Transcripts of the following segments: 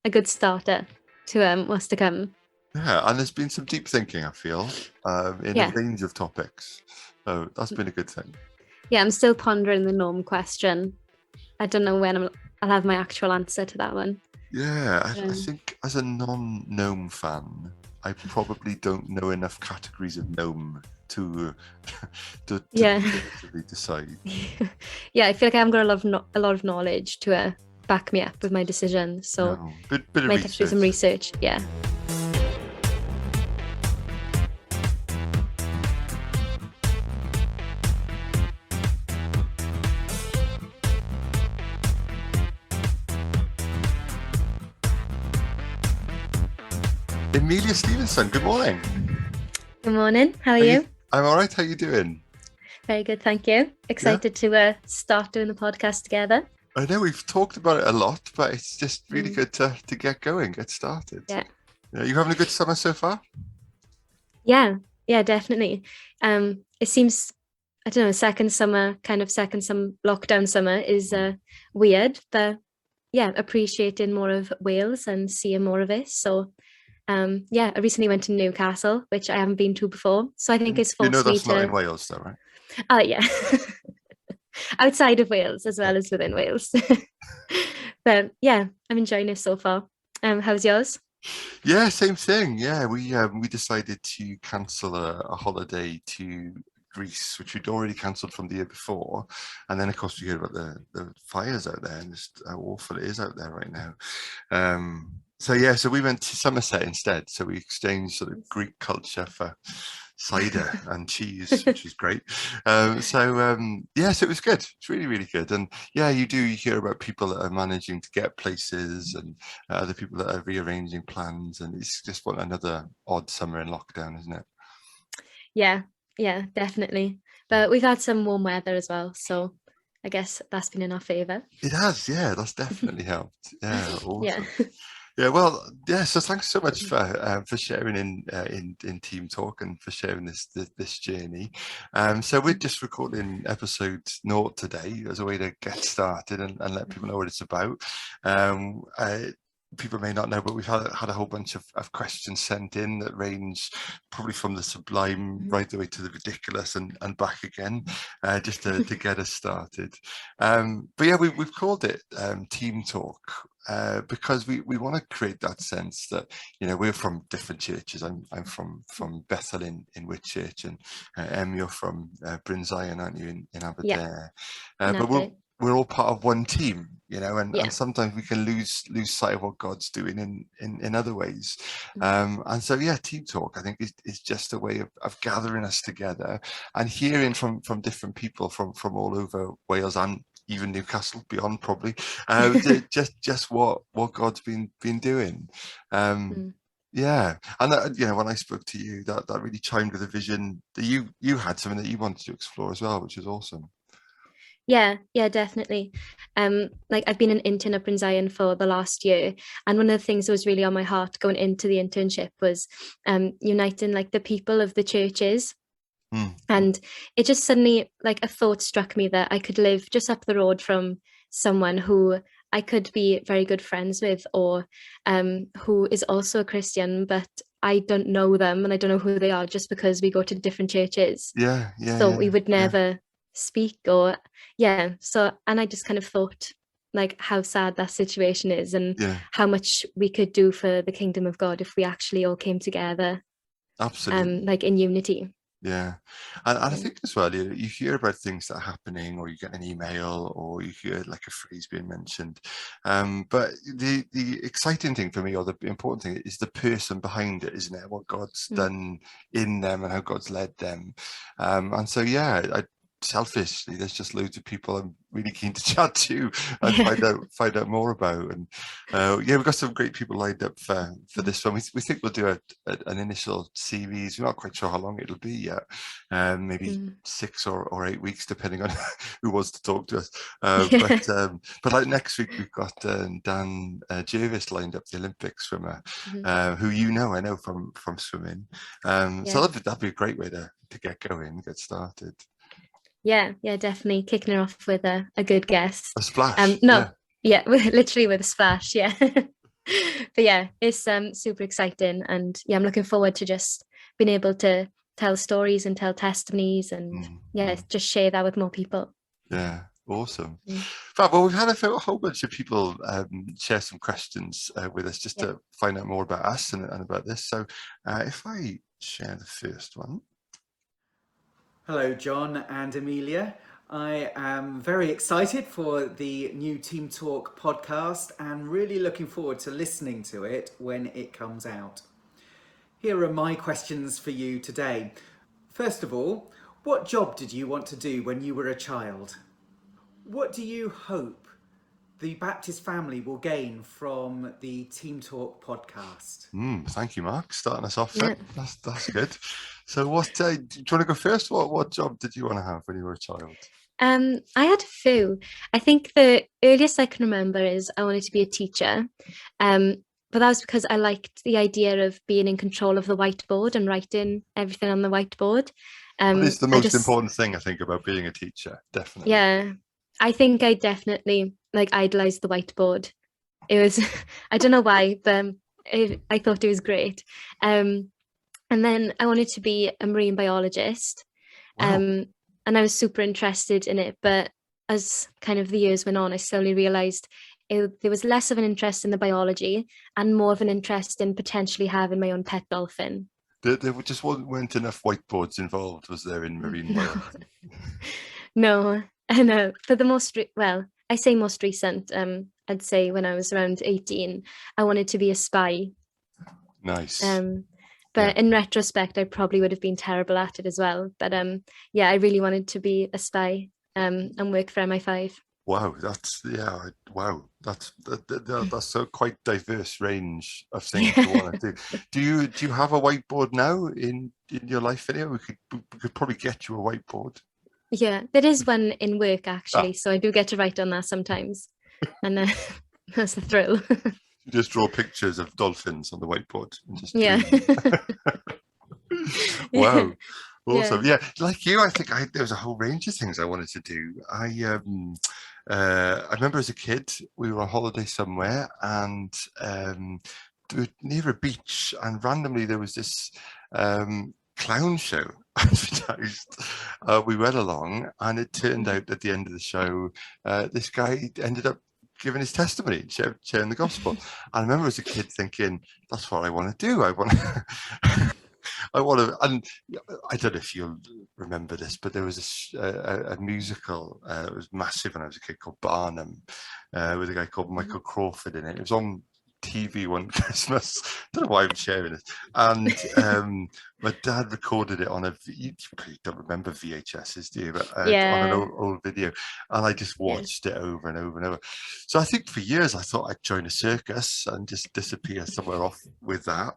a good starter to what's to come. Yeah, and there's been some deep thinking, I feel, in a Yeah. range of topics. So that's been a good thing. Yeah, I'm still pondering the gnome question. I don't know when I'll have my actual answer to that one. Yeah, I Um, think as a non-gnome fan, I probably don't know enough categories of gnome to to yeah. definitively decide. Yeah, I feel like I haven't got a lot of knowledge to back me up with my decision. So No, bit of might have to do some research. research. Yeah. Emilia Stevenson, good morning. Good morning. How are How you? you? I'm all right. How you doing? Very good, thank you. Yeah, Excited to start doing the podcast together. I know we've talked about it a lot, but it's just really Mm, good to get going, get started. yeah. Yeah, you having a good summer so far? Yeah. Yeah, definitely. It seems I don't know, second some lockdown summer is weird, but yeah, appreciating more of Wales and seeing more of it. So yeah, I recently went to Newcastle, which I haven't been to before. So I think it's You know forced me that's not in to Wales, though, right? yeah. Outside of Wales as well as within Wales. But yeah, I'm enjoying it so far. How's yours? Yeah, same thing. Yeah, we decided to cancel a holiday to Greece, which we'd already cancelled from the year before, and then of course we heard about the fires out there and just how awful it is out there right now. So yeah, so we went to Somerset instead. So we exchanged sort of Greek culture for cider and cheese, which is great. Yeah, so it was good. It's really, really good. And yeah, you hear about people that are managing to get places and other people that are rearranging plans, and it's just what another odd summer in lockdown, isn't it? Yeah, yeah, definitely. But we've had some warm weather as well, so I guess that's been in our favor. It has, yeah, that's definitely helped. Yeah, Yeah. awesome. Yeah, well, yeah. So thanks so much for sharing in Team Talk and for sharing this journey. So we're just recording episode 0 today as a way to get started and let people know what it's about. Um, uh, People may not know, but we've had a whole bunch of questions sent in that range probably from the sublime right the way to the ridiculous and back again, just to get us started. But yeah, we've called it Team Talk because we want to create that sense that we're from different churches. I'm from Bethel in Whitchurch, and you're from Bryn Zion, aren't you, in Yeah, Aberdare? in But we're Aberdeen. we're all part of one team, and Yeah. sometimes we can lose sight of what God's doing in other ways. And so yeah, Team Talk I think is just a way of gathering us together and hearing from different people from all over Wales and even Newcastle beyond probably, just what God's been doing. Um, Mm. yeah, and that, when I spoke to you, that really chimed with a vision that you had something that you wanted to explore as well, which is awesome. Yeah, yeah, definitely. Like I've been an intern up in Zion for the last year, and one of the things that was really on my heart going into the internship was uniting like the people of the churches. Mm, And it just suddenly, like a thought struck me that I could live just up the road from someone who I could be very good friends with, or who is also a Christian, but I don't know them and I don't know who they are just because we go to different churches. yeah, yeah, So we yeah, would yeah, never speak or, yeah. So, and I just kind of thought, like, how sad that situation is and yeah, how much we could do for the kingdom of God if we actually all came together, absolutely. like in unity. Yeah, and I Yeah. think as well, you hear about things that are happening, or you get an email, or you hear like a phrase being mentioned. But the exciting thing for me, or the important thing, is the person behind it, isn't it? What God's Mm. done in them and how God's led them. And so, yeah, selfishly, there's just loads of people I'm really keen to chat to and Yeah. find out more about. And yeah, we've got some great people lined up for Mm. this one. We think we'll do an initial series. We're not quite sure how long it'll be yet. Maybe Mm. 6 or 8 weeks, depending on who wants to talk to us. Yeah. But like next week, we've got Dan Jervis lined up, the Olympic swimmer, Mhm. who I know from swimming. So Yeah. that'd be a great way to get going, get started. Yeah. Yeah. Definitely kicking her off with a good A guest. splash, No, yeah. yeah, literally with a splash. Yeah. But yeah, it's super exciting, and yeah, I'm looking forward to just being able to tell stories and tell testimonies, and yeah, just share that with more people. Yeah, awesome. Mm. Fab, well, we've had a whole bunch of people share some questions with us just Yeah. to find out more about us and about this. So if I share the first one. Hello, John and Emilia. I am very excited for the new Team Talk podcast and really looking forward to listening to it when it comes out. Here are my questions for you today. First of all, what job did you want to do when you were a child? What do you hope the Baptist family will gain from the Team Talk podcast? Thank you, Mark. Starting us off. Yeah. That's good. So, what do you want to go first? What job did you want to have when you were a child? I had a few. I think the earliest I can remember is I wanted to be a teacher. But that was because I liked the idea of being in control of the whiteboard and writing everything on the whiteboard. That is the I most just, important thing, I think, about being a teacher. Definitely. yeah, I think I definitely like idolized the whiteboard. It was, I don't know why, but I thought it was great. And then I wanted to be a marine biologist. Wow. And I was super interested in it. But as kind of the years went on, I slowly realized there was less of an interest in the biology and more of an interest in potentially having my own pet dolphin. There just weren't enough whiteboards involved, was there, in marine No, biology? no, and for the well, I say most recent. I'd say when I was around 18, I wanted to be a spy. Nice. But in retrospect, I probably would have been terrible at it as well. But yeah, I really wanted to be a spy and work for MI5. Wow, wow, that's so quite diverse range of things you want to do. Do you have a whiteboard now in your life video? We could probably get you a whiteboard. Yeah, there is one in work actually, so I do get to write on that sometimes, and that's the thrill. You just draw pictures of dolphins on the whiteboard and just Yeah. Wow. Yeah. Awesome. Yeah, like you, I think there was a whole range of things I wanted to do. I remember as a kid, we were on holiday somewhere and we were near a beach, and randomly there was this clown show advertised. We went along, and it turned out at the end of the show, this guy ended up giving his testimony, sharing the gospel. I remember as a kid thinking, that's what I want to do. I want to, and I don't know if you'll remember this, but there was a musical, it was massive when I was a kid, called Barnum, with a guy called Michael Crawford in it. It was on TV one Christmas. Don't know why I'm sharing it. And my dad recorded it on you probably don't remember VHSs, do you? But on an old video, and I just watched it over and over and over. So I think for years I thought I'd join a circus and just disappear somewhere off with that.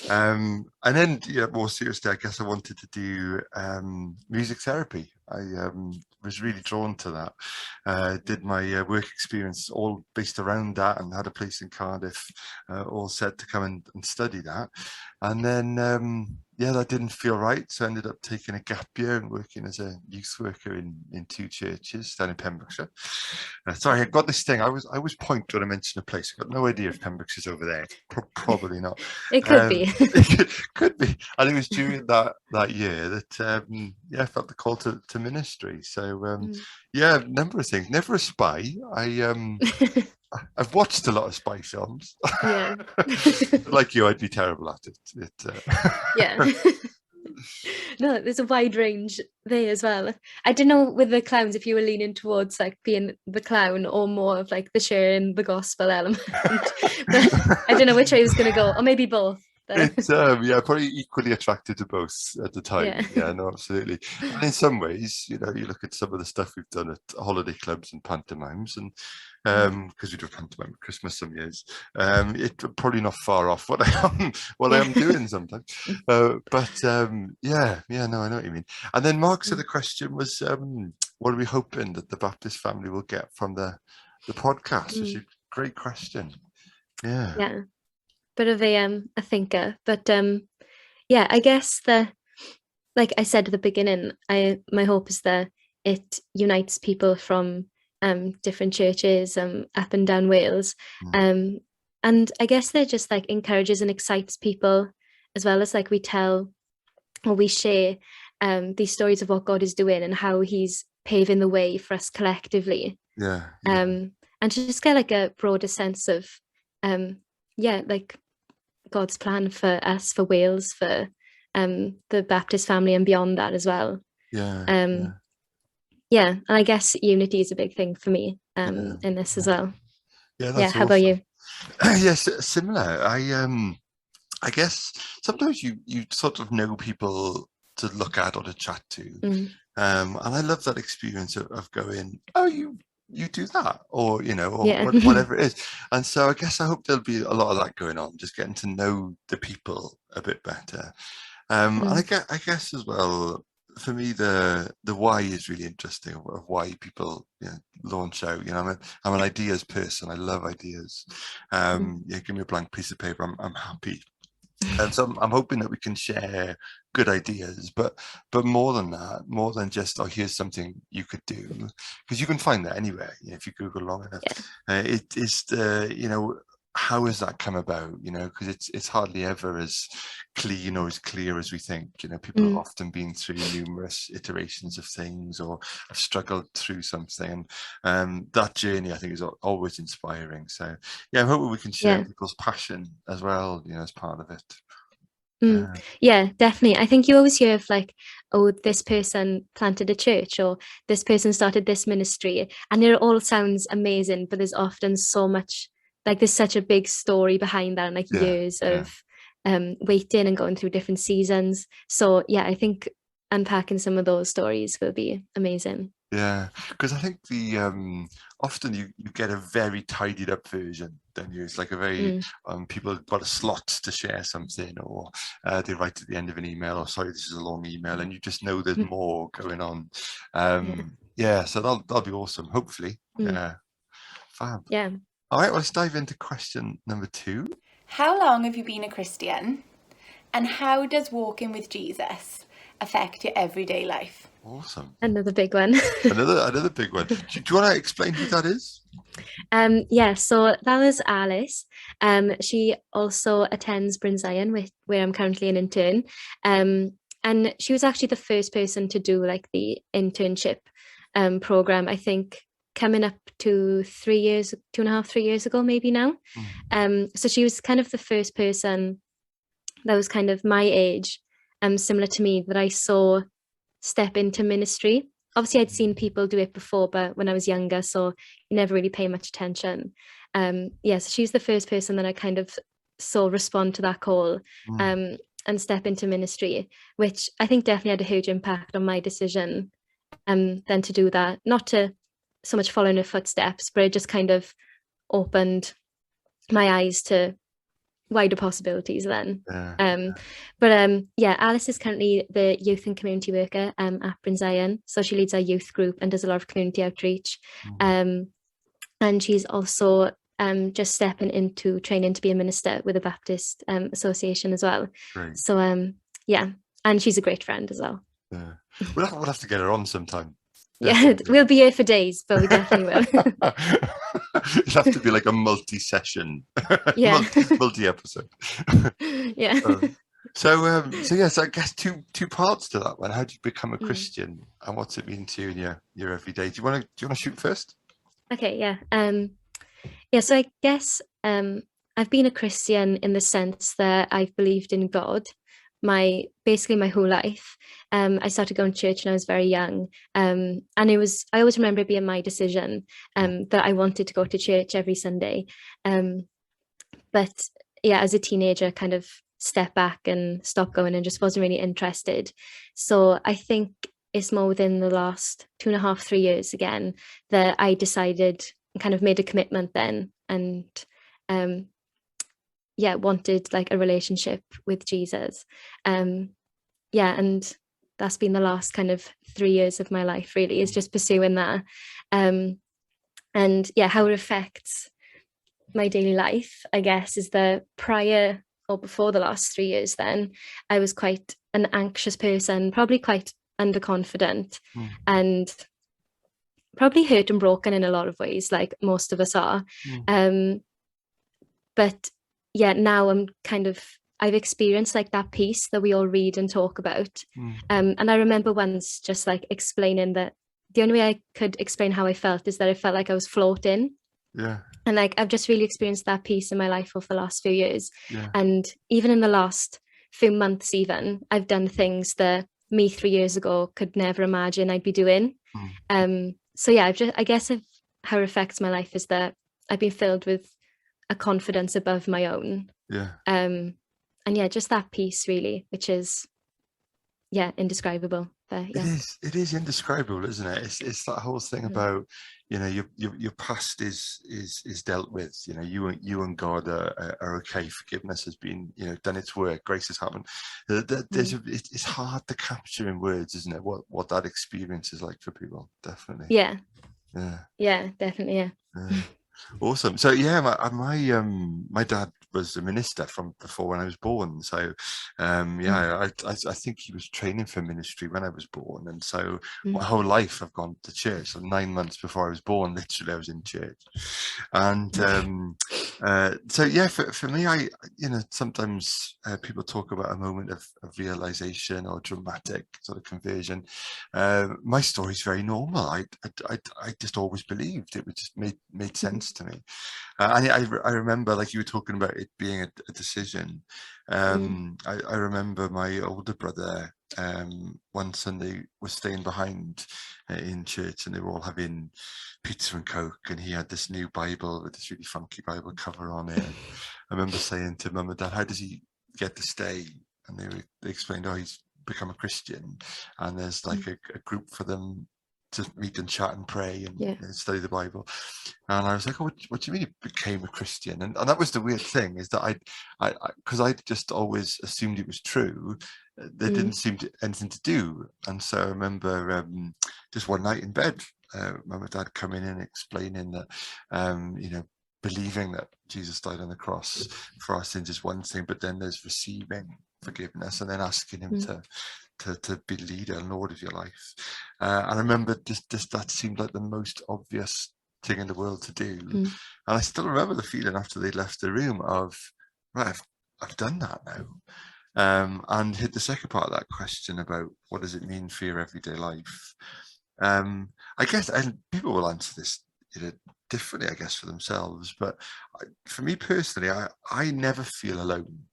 And then, more seriously, I guess I wanted to do music therapy. I was really drawn to that. Did my work experience all based around that, and had a place in Cardiff, all set to come and study that. And then, that didn't feel right. So I ended up taking a gap year and working as a youth worker in two churches down in Pembrokeshire. Sorry, I got this thing. I was point when I mentioned a place. I got no idea if Pembrokeshire's over there. Probably not. It could be. It could be. And it was during that year that I felt the call to ministry. So a number of things. Never a spy. I've watched a lot of spy films. Yeah. Like you, I'd be terrible at it. Yeah. No, there's a wide range there as well. I don't know with the clowns if you were leaning towards like being the clown or more of like the sharing the gospel element. But I don't know which way it was going to go, or maybe both. It's probably equally attracted to both at the time. Yeah, no, absolutely. And in some ways, you look at some of the stuff we've done at holiday clubs and pantomimes, and because we do pantomime at Christmas some years, it's probably not far off what I am doing sometimes. No, I know what you mean. And then Mark said the question was, what are we hoping that the Baptist family will get from the podcast? Which is a great question. Yeah. Bit of a thinker, but I guess like I said at the beginning, my hope is that it unites people from different churches up and down Wales, and and I guess they're just like encourages and excites people, as well as like we tell or we share these stories of what God is doing and how he's paving the way for us collectively. Yeah. And to just get like a broader sense of like God's plan for us, for Wales, for the Baptist family and beyond that as well. Yeah. And I guess unity is a big thing for me in this as well. Yeah, that's how about you? Yes, similar. I guess sometimes you sort of know people to look at or to chat to, and I love that experience of going, oh, you do that, or whatever it is. And so I guess I hope there'll be a lot of that going on, just getting to know the people a bit better. And I guess as well, for me, the why is really interesting, of why people launch out. I'm an ideas person. I love ideas. Give me a blank piece of paper, I'm happy. And so I'm hoping that we can share good ideas, but more than that, more than just, oh, here's something you could do, because you can find that anywhere if you Google long enough. It is the how has that come about? Because it's hardly ever as clean or as clear as we think. People have often been through numerous iterations of things or have struggled through something, and that journey, I think, is always inspiring. So I'm hoping we can share people's passion as well, as part of it. Yeah, definitely. I think you always hear of like, oh, this person planted a church, or this person started this ministry, and it all sounds amazing, but there's often so much, like there's such a big story behind that, and like years of waiting and going through different seasons. So I think unpacking some of those stories will be amazing. Yeah, because I think the often you get a very tidied up version, don't you? It's like a very people have got a slot to share something, or they write at the end of an email, or sorry, this is a long email, and you just know there's more going on. So that'll be awesome, hopefully. Fab. Yeah. All right, let's dive into question number 2. How long have you been a Christian, and how does walking with Jesus affect your everyday life? Awesome. Another big one. another big one. Do you want to explain who that is? So that was Alice. She also attends Bryn Zion, where I'm currently an intern. And she was actually the first person to do like the internship program, I think, coming up to 3 years, 2.5, 3 years ago, maybe now. So she was kind of the first person that was kind of my age, similar to me, that I saw step into ministry. Obviously, I'd seen people do it before, but when I was younger, so you never really pay much attention. So she's the first person that I kind of saw respond to that call and step into ministry, which I think definitely had a huge impact on my decision then to do that. Not to so much follow in her footsteps, but it just kind of opened my eyes to wider possibilities then. Alice is currently the youth and community worker at Bryn Zion, so she leads our youth group and does a lot of community outreach, and she's also just stepping into training to be a minister with the Baptist Association as well. Great. So and she's a great friend as well. We'll have to get her on sometime. We'll be here for days, but we definitely will. It'll have to be like a multi-session, multi-episode. So I guess two parts to that one. How do you become a Christian, and what's it mean to you in your everyday? Do you want to shoot first? Okay, so I guess I've been a Christian in the sense that I've believed in God basically my whole life. I started going to church when I was very young, and I always remember it being my decision that I wanted to go to church every Sunday, but as a teenager, kind of stepped back and stopped going and just wasn't really interested. So I think it's more within the last 2.5, 3 years again that I decided and kind of made a commitment then, and wanted like a relationship with Jesus. And that's been the last kind of 3 years of my life, really, is just pursuing that. And how it affects my daily life, I guess, is the prior or before the last 3 years, then I was quite an anxious person, probably quite underconfident, and probably hurt and broken in a lot of ways, like most of us are. but yeah, now I've experienced like that peace that we all read and talk about. And I remember once just like explaining that the only way I could explain how I felt is that I felt like I was floating. Yeah. And like I've just really experienced that peace in my life over the last few years. Yeah. And even in the last few months, even I've done things that me 3 years ago could never imagine I'd be doing. So yeah, I guess how it affects my life is that I've been filled with a confidence above my own. Yeah. And yeah, just that peace really, which is indescribable. But yeah. It is indescribable, isn't it? It's that whole thing about, you know, your past is dealt with. You know, you and God are okay. Forgiveness has been, you know, done its work. Grace has happened. It's hard to capture in words, isn't it? What that experience is like for people. Definitely. Yeah. Yeah. Yeah, definitely. Yeah. Awesome. So yeah, my dad was a minister from before when I was born. So I think he was training for ministry when I was born, and so my whole life I've gone to church. So 9 months before I was born, literally I was in church. And so yeah, for me, I sometimes people talk about a moment of realization or dramatic sort of conversion. My story is very normal. I just always believed it. Just made sense to me. And I remember, like you were talking about it being a decision. I remember my older brother one Sunday was staying behind in church, and they were all having pizza and Coke, and he had this new Bible with this really funky Bible cover on it. I remember saying to Mum and Dad, how does he get to stay? And they explained, oh, he's become a Christian, and there's like a group for them to meet and chat and pray and study the Bible. And I was like, oh, what do you mean you became a Christian? And that was the weird thing, is that because I just always assumed it was true, there didn't seem to anything to do. And so I remember just one night in bed, Mum and Dad coming in and explaining that, believing that Jesus died on the cross for our sins is one thing, but then there's receiving forgiveness and then asking him to be leader and Lord of your life. And I remember just that seemed like the most obvious thing in the world to do. And I still remember the feeling after they left the room of, right, I've done that now. And hit the second part of that question about what does it mean for your everyday life? I guess, and people will answer this differently, I guess, for themselves. But for me personally, I never feel alone.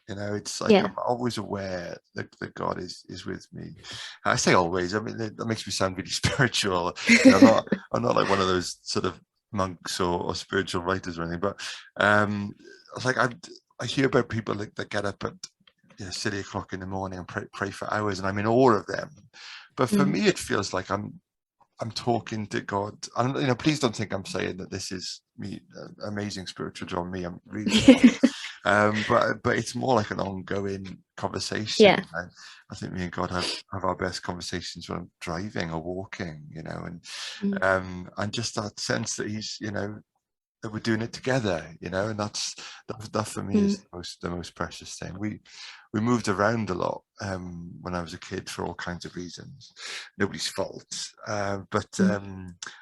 You know, it's like I'm always aware that God is with me. I say always. I mean, that makes me sound really spiritual. You know, I'm not like one of those sort of monks or spiritual writers or anything. But it's like I hear about people that get up at silly o'clock in the morning and pray for hours, and I'm in awe of them. But for me, it feels like I'm talking to God. And please don't think I'm saying that this is me, amazing spiritual John. Me, I'm really. But it's more like an ongoing conversation. Yeah. I think me and God have our best conversations when I'm driving or walking, and just that sense that he's, that we're doing it together, and that for me is the most precious thing. We moved around a lot when I was a kid for all kinds of reasons. Nobody's fault, but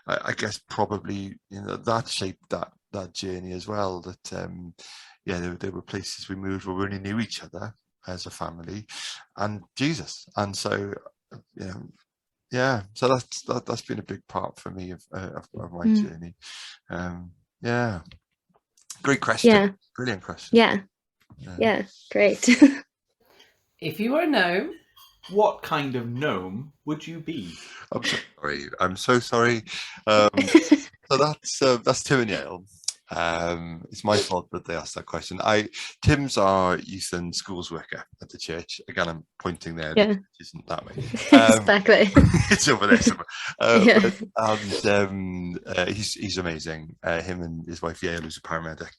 I guess probably that shaped that journey as well. That there were places we moved where we only knew each other as a family, and Jesus, and so so that's been a big part for me of my journey. Great question. Brilliant question. Great. If you were a gnome, what kind of gnome would you be? I'm so sorry. So that's Tim and Yale. It's my fault that they asked that question. Tim's our youth and schools worker at the church. Again, I'm pointing there. It isn't that way. Exactly. It's over there somewhere. He's amazing. Him and his wife Yale, who's a paramedic,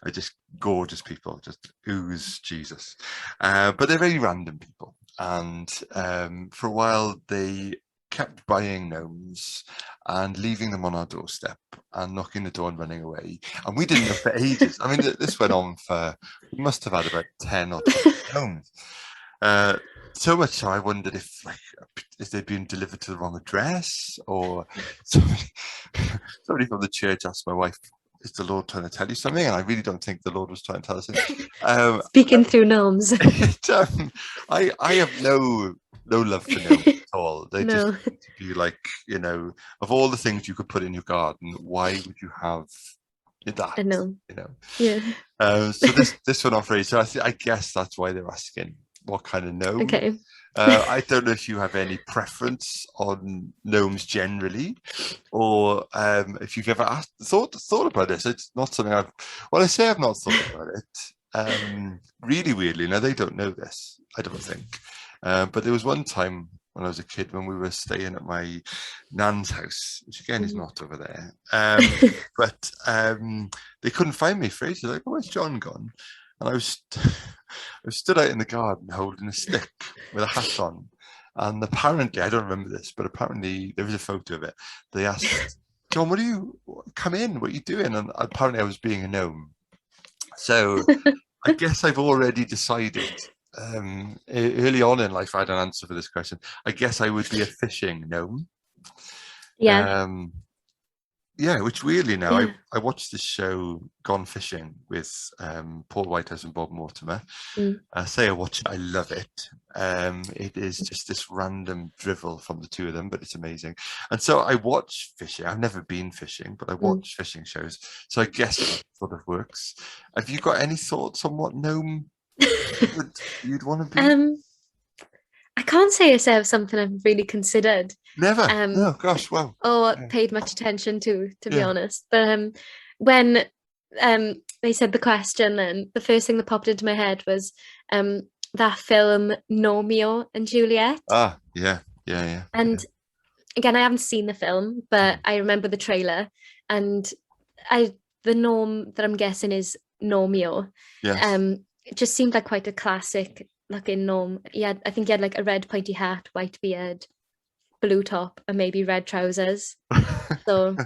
are just gorgeous people. Just ooze Jesus. But they're very random people. And for a while, they kept buying gnomes and leaving them on our doorstep and knocking the door and running away. And we didn't know for ages. I mean, this went on we must have had about 10 or 12 gnomes. So much so I wondered if they'd been delivered to the wrong address, or somebody from the church asked my wife, is the Lord trying to tell you something? And I really don't think the Lord was trying to tell us anything. Speaking through gnomes. I have no love for gnomes at all. They just No. seem to be like, of all the things you could put in your garden, why would you have that? A gnome. Yeah. So this one off, so I guess that's why they're asking what kind of gnome. Okay. I don't know if you have any preference on gnomes generally, or if you've ever thought about this. It's not something I say I've not thought about it. Really weirdly, now they don't know this, I don't think. But there was one time when I was a kid when we were staying at my nan's house, which again is not over there. But they couldn't find me for ages. Like, oh, where's John gone? And I was stood out in the garden holding a stick with a hat on. And apparently, I don't remember this, but apparently there was a photo of it. They asked, John, come in, what are you doing? And apparently I was being a gnome. So I guess I've already decided early on in life, I had an answer for this question. I guess I would be a fishing gnome. Yeah. Yeah, which weirdly now, Yeah. I watched this show Gone Fishing with Paul Whitehouse and Bob Mortimer. I say I watch it, I love it. It is just this random drivel from the two of them, but it's amazing. And so I watch fishing. I've never been fishing, but I watch fishing shows. So I guess it sort of works. Have you got any thoughts on what gnome you'd want to be? I can't say it's something I've really considered. Never. No, gosh, wow. Or paid much attention to be honest. But when they said the question, then the first thing that popped into my head was that film Romeo and Juliet. Ah, yeah. And again, I haven't seen the film, but I remember the trailer, and the gnome that I'm guessing is Romeo. Yes. It just seemed like quite a classic looking gnome. I think he had like a red pointy hat, white beard, blue top, and maybe red trousers. So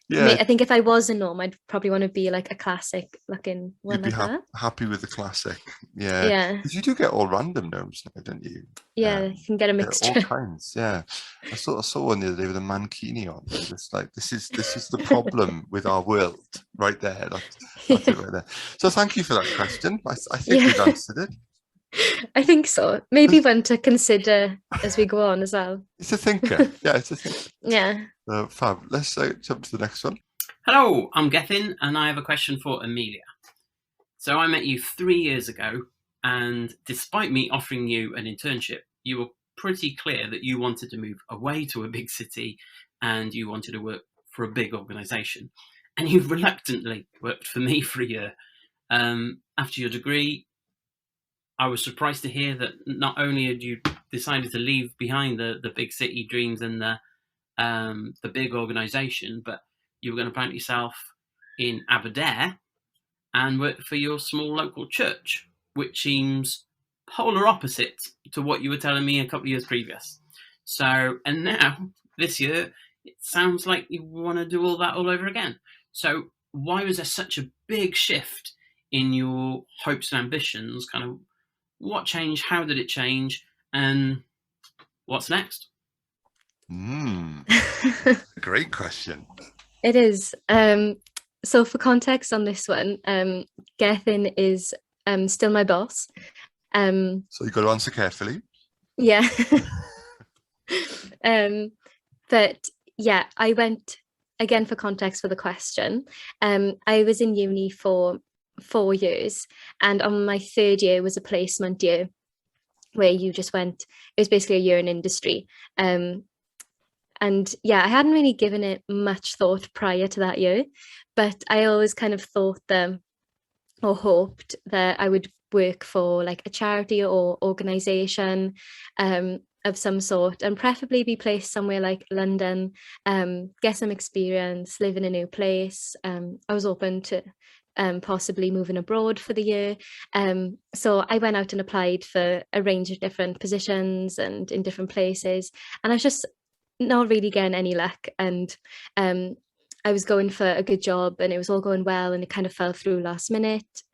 yeah, I think if I was a gnome, I'd probably want to be like a classic looking one. You'd be like that. happy with the classic. Yeah. Because you do get all random gnomes now, don't you? Yeah, you can get a mixture. All kinds, yeah. I saw one the other day with a mankini on. It's like this is the problem with our world right there. That's it right there. So thank you for that question. I think we've answered it. I think so. Maybe one to consider as we go on as well. It's a thinker. Yeah, it's a thinker. Yeah. Fab. Let's jump to the next one. Hello, I'm Gethin, and I have a question for Emilia. So I met you 3 years ago, and despite me offering you an internship, you were pretty clear that you wanted to move away to a big city and you wanted to work for a big organisation. And you reluctantly worked for me for a year. After your degree, I was surprised to hear that not only had you decided to leave behind the big city dreams and the big organisation, but you were going to plant yourself in Aberdare and work for your small local church, which seems polar opposite to what you were telling me a couple of years previous. So, and now, this year, it sounds like you want to do all that all over again. So why was there such a big shift in your hopes and ambitions? Kind of what changed? How did it change? And what's next? Great question. It is. So for context on this one, Gethin is still my boss. So you've got to answer carefully. Yeah. But yeah, I went, again for context for the question, I was in uni for 4 years, and on my 3rd year was a placement year where you just went, it was basically a year in industry. And yeah, I hadn't really given it much thought prior to that year, but I always kind of thought or hoped that I would work for like a charity or organisation of some sort, and preferably be placed somewhere like London, get some experience, live in a new place. I was open to possibly moving abroad for the year. So I went out and applied for a range of different positions and in different places, and I was just not really getting any luck. And I was going for a good job and it was all going well, and it kind of fell through last minute.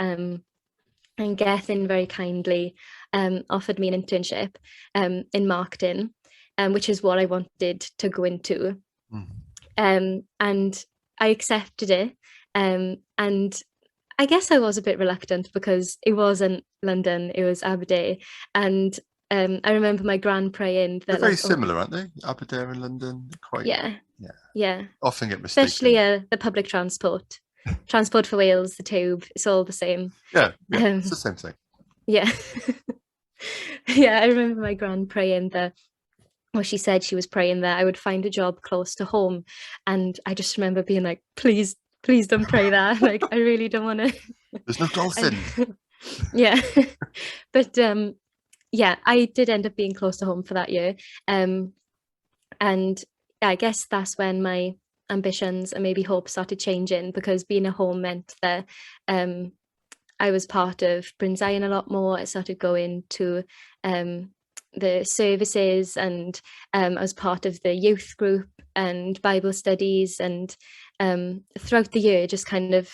And Gethin very kindly offered me an internship in marketing, which is what I wanted to go into. And I accepted it. And I guess I was a bit reluctant because it wasn't London, it was Aberdeen. And I remember my gran praying They're that very like, oh, similar, aren't they? Aberdeen and London, quite. yeah, Yeah. yeah. Often get mistaken. Especially the public transport. Transport for Wales, the tube, it's all the same. Yeah, it's the same thing. Yeah. Yeah, I remember my gran praying that, or she said she was praying that I would find a job close to home. And I just remember being like, please don't pray that. Like, I really don't want to. There's no dolphin. Yeah. But yeah, I did end up being close to home for that year. And I guess that's when my ambitions and maybe hopes started changing, because being at home meant that I was part of Bryn Zion a lot more. I started going to the services, and I was part of the youth group and Bible studies, and throughout the year, just kind of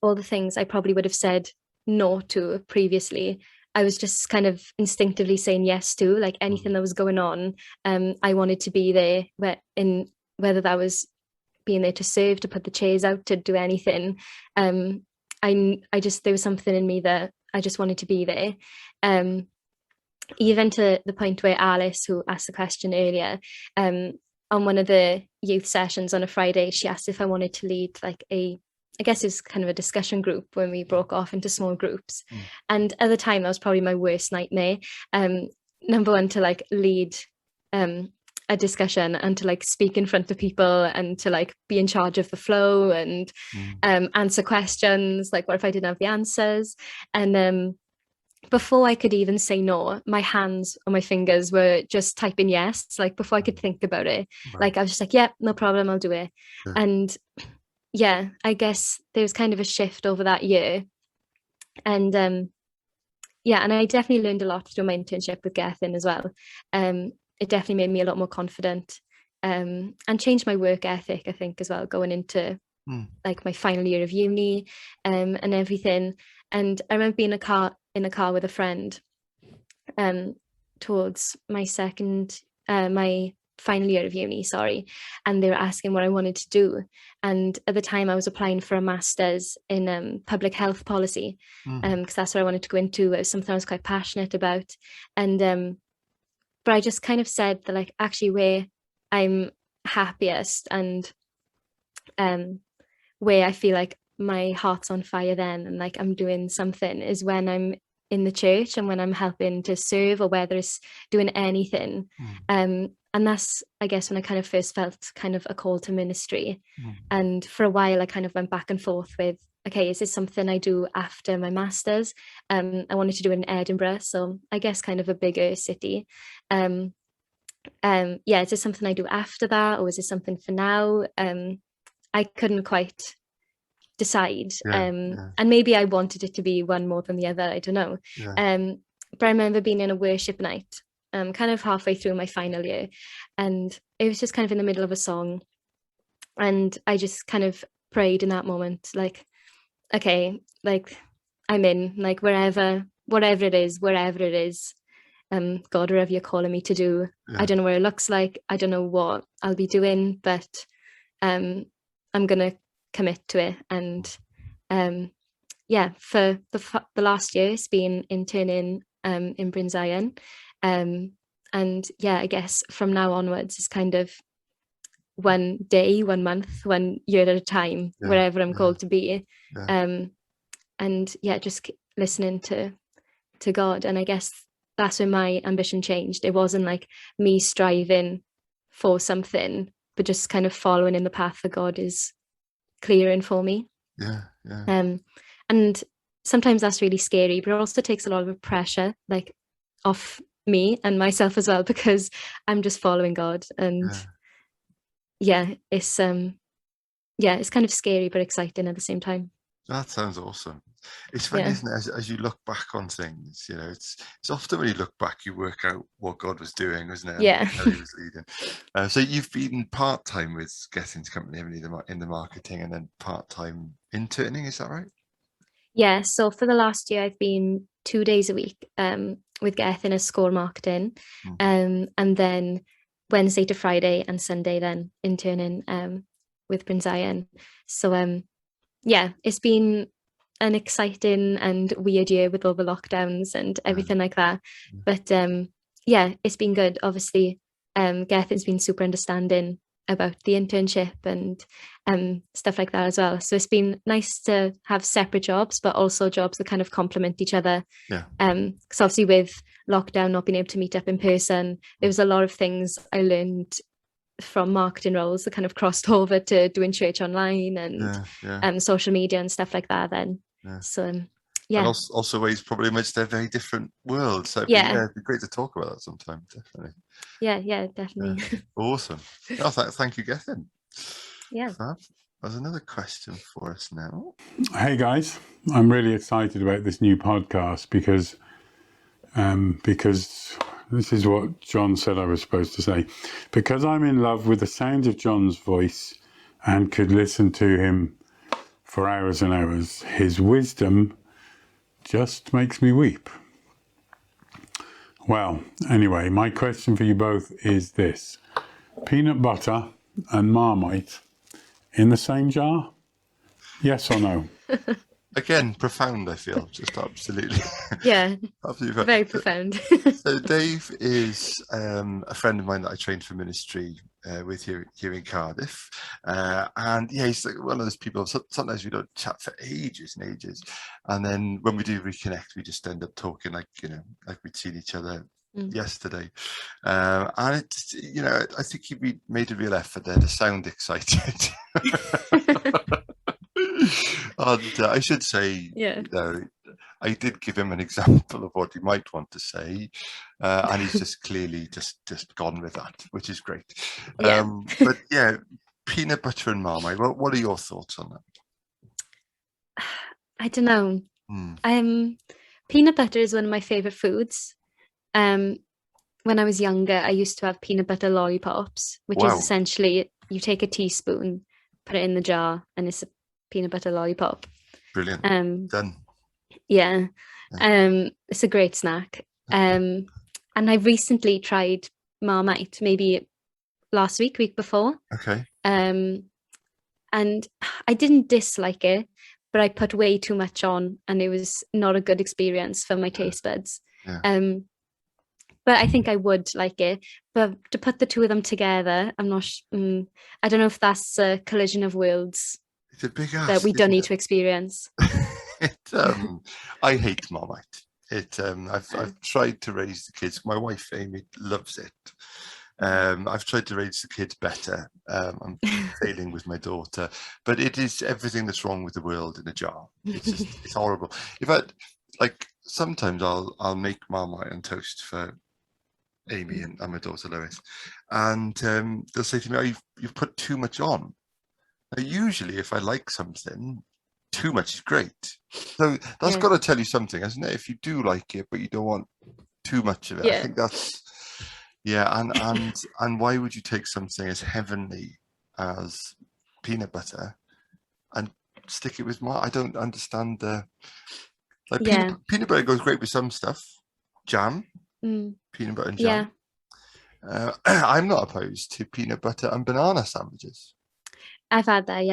all the things I probably would have said no to previously, I was just kind of instinctively saying yes to, like anything that was going on. I wanted to be there, whether that was being there to serve, to put the chairs out, to do anything. I just, there was something in me that I just wanted to be there. Even to the point where Alice, who asked the question earlier, on one of the youth sessions on a Friday, she asked if I wanted to lead like I guess it was kind of a discussion group when we broke off into small groups. And at the time, that was probably my worst nightmare. Number one, to like lead a discussion and to like speak in front of people and to like be in charge of the flow and answer questions. Like, what if I didn't have the answers? And before I could even say no, my hands or my fingers were just typing yes. Like, before I could think about it, like I was just like, yeah, no problem, I'll do it. And yeah, I guess there was kind of a shift over that year. And yeah, and I definitely learned a lot through my internship with Gethin as well. It definitely made me a lot more confident, and changed my work ethic, I think, as well, going into like my final year of uni and everything. And I remember being in a car with a friend towards my my final year of uni, and they were asking what I wanted to do. And at the time I was applying for a master's in public health policy, because that's what I wanted to go into. It was something I was quite passionate about. And but I just kind of said that, like, actually where I'm happiest and where I feel like my heart's on fire then, and like I'm doing something, is when I'm in the church and when I'm helping to serve, or whether it's doing anything. And that's, I guess, when I kind of first felt kind of a call to ministry. And for a while I kind of went back and forth with, okay, is this something I do after my master's? I wanted to do it in Edinburgh, so I guess kind of a bigger city. Yeah, is this something I do after that, or is this something for now? I couldn't quite decide. And maybe I wanted it to be one more than the other, I don't know. But I remember being in a worship night kind of halfway through my final year, and it was just kind of in the middle of a song, and I just kind of prayed in that moment, like, okay, like I'm in, like whatever it is, God, wherever you're calling me to do. I don't know what it looks like, I don't know what I'll be doing, but I'm gonna commit to it. And yeah, for the last year it's been interning in Bryn Zion, and yeah, I guess from now onwards it's kind of one day, 1 month, 1 year at a time, wherever I'm called to be. And yeah, just listening to God. And I guess that's when my ambition changed. It wasn't like me striving for something, but just kind of following in the path that God is clearing for me. And sometimes that's really scary, but it also takes a lot of pressure, like, off me and myself as well, because I'm just following God. And it's kind of scary but exciting at the same time. That sounds awesome. It's funny, isn't it? As you look back on things, you know, it's often when you look back, you work out what God was doing, wasn't it? Yeah. How he was leading. So you've been part-time with Gethin's company, haven't you, in the marketing, and then part-time interning, is that right? Yeah, so for the last year I've been 2 days a week with Gethin as school marketing, and then Wednesday to Friday and Sunday then interning with Bryn Zion. So yeah, it's been an exciting and weird year with all the lockdowns and everything like that. But yeah, it's been good. Obviously, Gethin's been super understanding about the internship and stuff like that as well. So it's been nice to have separate jobs, but also jobs that kind of complement each other. Yeah. Because obviously with lockdown, not being able to meet up in person, there was a lot of things I learned from marketing roles that kind of crossed over to doing church online and social media and stuff like that then. So And yeah. also ways probably amidst their very different worlds. So it'd be great to talk about that sometime, definitely. Yeah, definitely. Awesome. Oh, thank you, Gethin. Yeah. Fab. There's another question for us now. Hey guys, I'm really excited about this new podcast because this is what John said I was supposed to say. Because I'm in love with the sound of John's voice and could listen to him for hours and hours, his wisdom just makes me weep. Well, anyway, my question for you both is this. Peanut butter and Marmite in the same jar? Yes or no? Again, profound, I feel. Just absolutely. Yeah. Absolutely. Very profound. So Dave is a friend of mine that I trained for ministry with here in Cardiff. And yeah, he's like one of those people, sometimes we don't chat for ages and ages. And then when we do reconnect, we just end up talking like we'd seen each other yesterday. And it's, I think he made a real effort there to sound excited. And I should say, I did give him an example of what he might want to say, and he's just clearly just gone with that, which is great. But yeah, peanut butter and Marmite. What are your thoughts on that? I don't know. Peanut butter is one of my favorite foods. When I was younger, I used to have peanut butter lollipops, which is essentially you take a teaspoon, put it in the jar, and it's a peanut butter lollipop. Brilliant. Done. Yeah. It's a great snack. And I recently tried Marmite, maybe last week before. Okay. And I didn't dislike it, but I put way too much on, and it was not a good experience for my taste buds. But I think I would like it. But to put the two of them together, I'm not. I don't know if that's a collision of worlds. It's a big ask that we don't need to experience. I hate Marmite. I've tried to raise the kids. My wife Amy loves it. I've tried to raise the kids better. I'm failing with my daughter, but it is everything that's wrong with the world in a jar. It's horrible. In fact, like sometimes I'll make Marmite and toast for Amy and my daughter Lois, and they'll say to me, "Oh, you've put too much on." Now, usually, if I like something, too much is great. So that's got to tell you something, hasn't it? If you do like it, but you don't want too much of it, I think that's and why would you take something as heavenly as peanut butter and stick it with I don't understand the peanut butter goes great with some stuff, jam, peanut butter and jam. I'm not opposed to peanut butter and banana sandwiches. I've had that,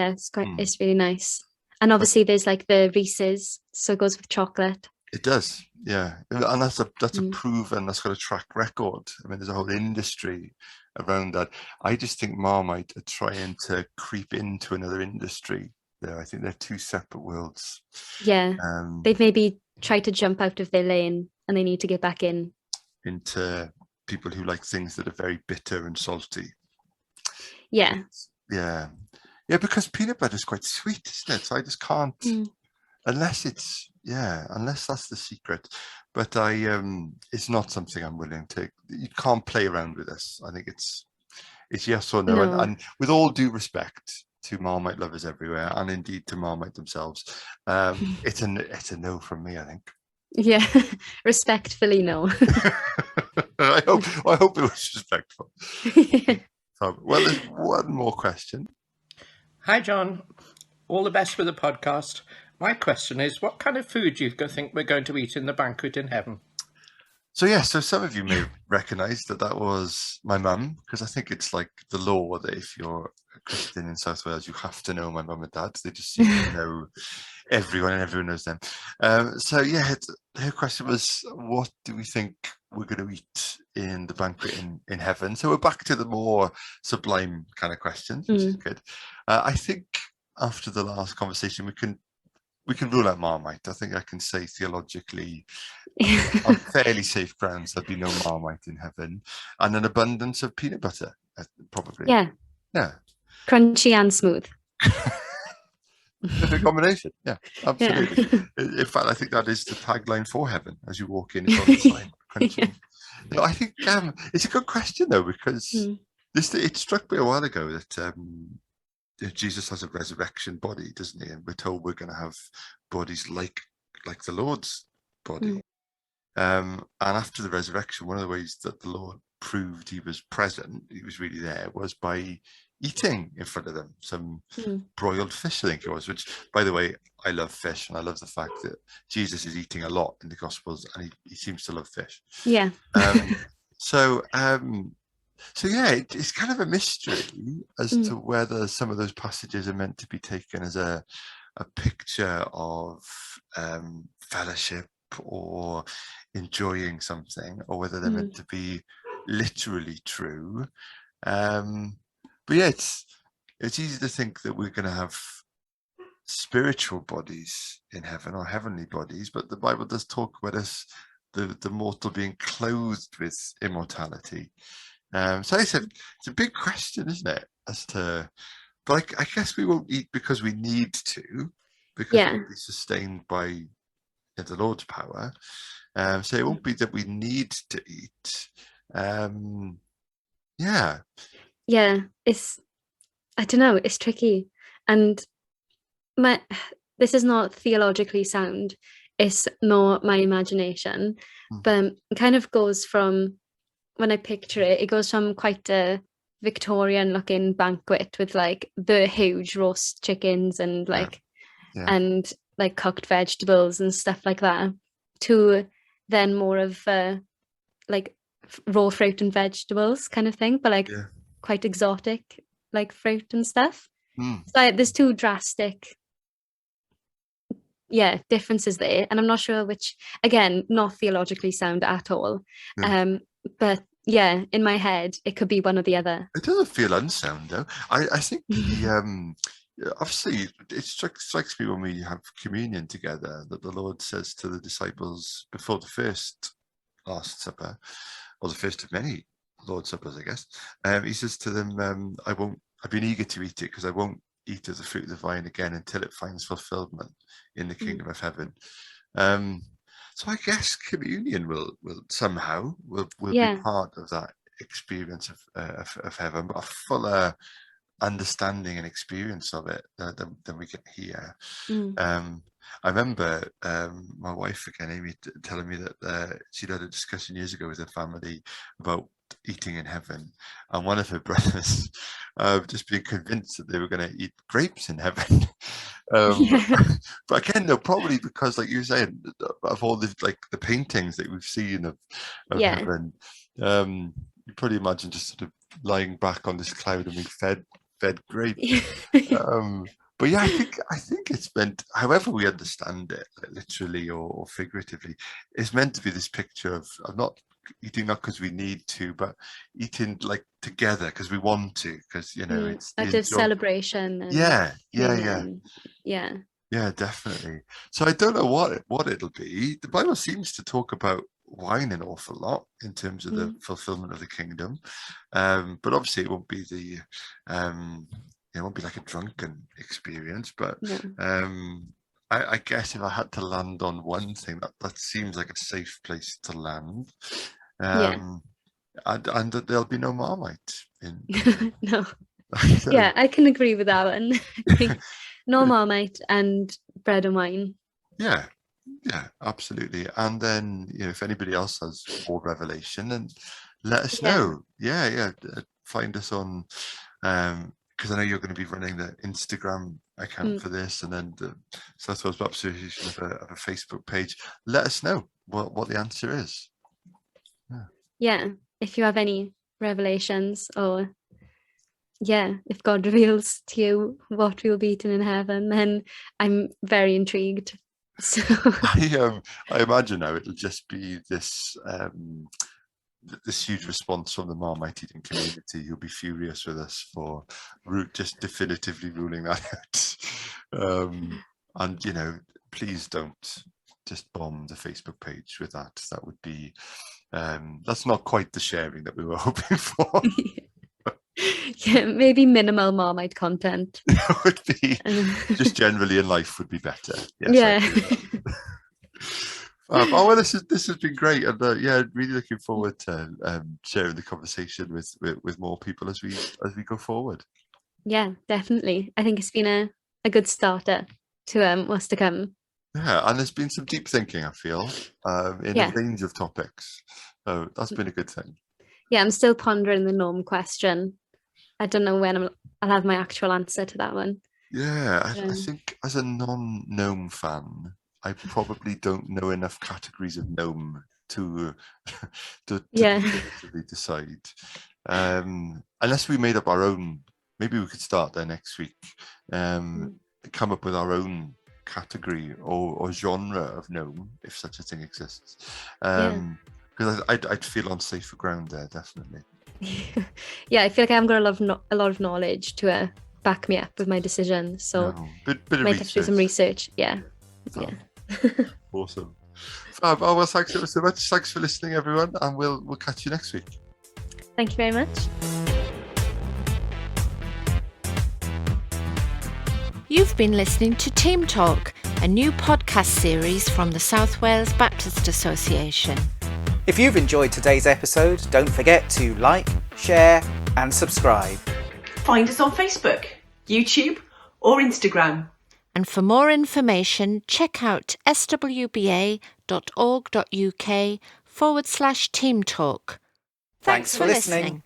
it's really nice. And obviously there's like the Reese's, so it goes with chocolate. It does, yeah. And that's a proven, that's got a track record. I mean, there's a whole industry around that. I just think Marmite are trying to creep into another industry there. I think they're two separate worlds. Yeah, they've maybe tried to jump out of their lane and they need to get back into people who like things that are very bitter and salty. Yeah, because peanut butter is quite sweet, isn't it? So I just can't, unless that's the secret. But it's not something I'm willing to. You can't play around with this. I think it's yes or no. And with all due respect to Marmite lovers everywhere, and indeed to Marmite themselves, it's a no from me, I think. Yeah, respectfully no. I hope it was respectful. Well, there's one more question. Hi, John. All the best with the podcast. My question is, what kind of food do you think we're going to eat in the banquet in heaven? So yeah, so some of you may recognise that was my mum, because I think it's like the law that if you're a Christian in South Wales, you have to know my mum and dad. They just seem to know everyone, and everyone knows them. So yeah, her question was, what do we think we're going to eat in the banquet in heaven? So we're back to the more sublime kind of questions, which is good. I think after the last conversation, we can rule out Marmite. I think I can say theologically, on fairly safe grounds, there'd be no Marmite in heaven, and an abundance of peanut butter, probably. Yeah. Yeah. Crunchy and smooth. Perfect combination. Yeah, absolutely. Yeah. In fact, I think that is the tagline for heaven. As you walk in, it's on the sign. Crunchy. Yeah. No, I think it's a good question though, because it struck me a while ago that Jesus has a resurrection body, doesn't he? And we're told we're going to have bodies like the Lord's body. And after the resurrection, one of the ways that the Lord proved he was present, he was really there, was by eating in front of them some broiled fish, I think it was, which, by the way, I love fish, and I love the fact that Jesus is eating a lot in the Gospels, and he seems to love fish. Yeah. So yeah, it's kind of a mystery as to whether some of those passages are meant to be taken as a picture of fellowship or enjoying something, or whether they're meant to be literally true. But yeah, it's easy to think that we're going to have spiritual bodies in heaven, or heavenly bodies, but the Bible does talk about us, the mortal, being clothed with immortality. So it's a big question, isn't it? But I guess we won't eat because we need to, because we'll be sustained by the Lord's power. So it won't be that we need to eat. Yeah. I don't know, it's tricky, and this is not theologically sound, it's more my imagination, but it kind of goes from, when I picture it, it goes from quite a Victorian looking banquet with like the huge roast chickens and and like cooked vegetables and stuff like that, to then more of like raw fruit and vegetables kind of thing, but like quite exotic, like fruit and stuff. So there's two drastic differences there, and I'm not sure which, again, not theologically sound at all. But yeah, in my head it could be one or the other. It doesn't feel unsound though. I think obviously it strikes me when we have communion together that the Lord says to the disciples before the first Last Supper, or the first of many Lord's Suppers, I guess, he says to them, I've been eager to eat it, because I won't eat of the fruit of the vine again until it finds fulfillment in the kingdom of heaven. So I guess communion will somehow be part of that experience of heaven, but a fuller understanding and experience of it than we get here. I remember my wife, again, Amy, telling me that she'd had a discussion years ago with her family about eating in heaven, and one of her brothers just being convinced that they were going to eat grapes in heaven. But again, no, probably because, like you were saying, of all the paintings that we've seen of heaven, you probably imagine just sort of lying back on this cloud and being fed grapes. But yeah, I think it's meant, however we understand it, literally or figuratively, it's meant to be this picture of not eating, not because we need to, but eating like together because we want to, because it's out of celebration. And yeah, definitely. So I don't know what it'll be. The Bible seems to talk about wine an awful lot in terms of the fulfillment of the kingdom, but obviously it won't be it won't be like a drunken experience, but I guess if I had to land on one thing, that seems like a safe place to land. And there'll be no Marmite in no. Yeah, I can agree with that one. I think no Marmite and bread and wine. Yeah, absolutely. And then if anybody else has more revelation, then let us know. Find us on because I know you're going to be running the Instagram account for this, and then the South Wales Association of a Facebook page. Let us know what the answer is. yeah, if you have any revelations, or if God reveals to you what we'll be eating in heaven, then I'm very intrigued. So I imagine now it'll just be this this huge response from the Marmite eating community. You'll be furious with us for just definitively ruling that out. And please don't just bomb the Facebook page with that. That would be that's not quite the sharing that we were hoping for. yeah, maybe minimal Marmite content. It would be just generally in life would be better. Yes, yeah. I agree with that. Oh well, this has been great, and really looking forward to sharing the conversation with more people as we go forward. Yeah, definitely. I think it's been a good starter to what's to come. Yeah, and there's been some deep thinking, I feel, in a range of topics. So that's been a good thing. Yeah, I'm still pondering the gnome question. I don't know when I'll have my actual answer to that one. Yeah, I think as a non-gnome fan, I probably don't know enough categories of gnome to definitively decide. Unless we made up our own, maybe we could start there next week. Come up with our own category or genre of gnome, if such a thing exists. Because I'd feel on safer ground there, definitely. Yeah, I feel like I haven't got a lot of knowledge to back me up with my decision. So bit of might have to do some research. Yeah. Awesome. Oh, well, thanks so much. Thanks for listening, everyone, and we'll catch you next week. Thank you very much. You've been listening to Team Talk, a new podcast series from the South Wales Baptist Association. If you've enjoyed today's episode, don't forget to like, share and subscribe. Find us on Facebook, YouTube or Instagram. And for more information, check out swba.org.uk/Team Talk. Thanks for listening.